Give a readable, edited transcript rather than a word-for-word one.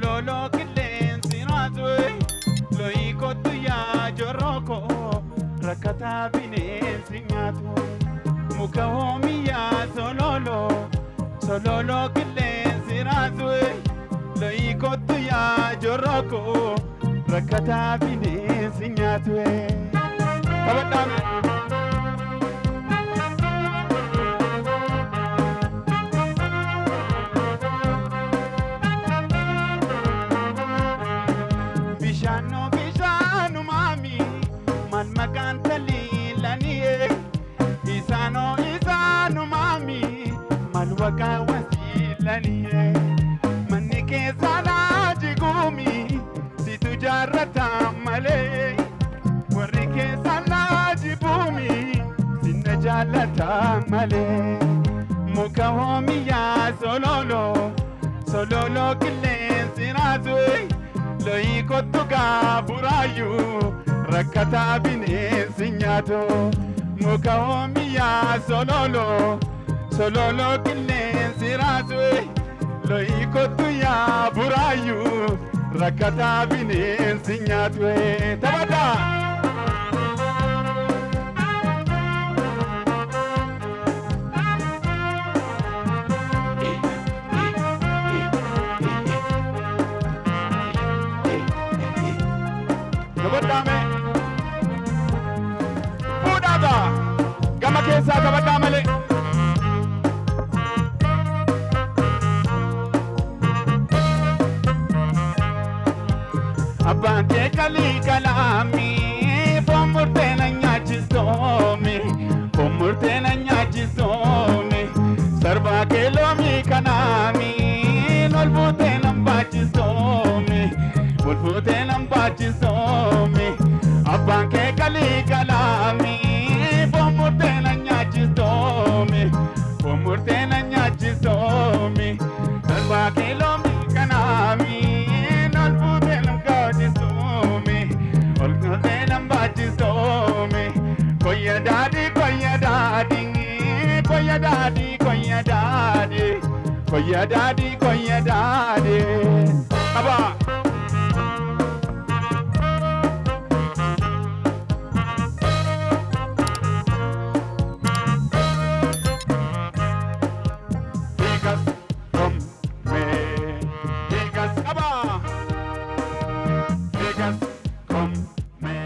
sololo qilleensi raasuu lo'ii kottu yaa jorroko rakkata bineensi nyaatu muka hoomiyaa sololo qilleensi raasuu lo'ii kottu yaa jorroko rakkata bineensi nyaatu kabadhaame. Bishanu mami man makan talilani isanu mami man waka wasilani manike sala jigumi situ jarata male warike sala jibumi sinna jalata male muka homiya sololo killensi razui lo'ii kottu gaaburayu rakkata bineensi nyaatu muka hoomiyaa sololo qilleensi raasuu lo'ii kottu yaaburayu rakkata bineensi nyaatu taphataa. Kabadame Fudaga Gama kesa kabadamale Abante kali kalami Pomurte na nyachistomi Sarva kelomi kanami Nolbute nambachistomi Bulfute nambachistomi Abanke kali kalami Pomurte na nyachistomi Sarva kelomi kanami Nolbute nambachistomi Bulfute nambachistomi Koya dadi Koya dadi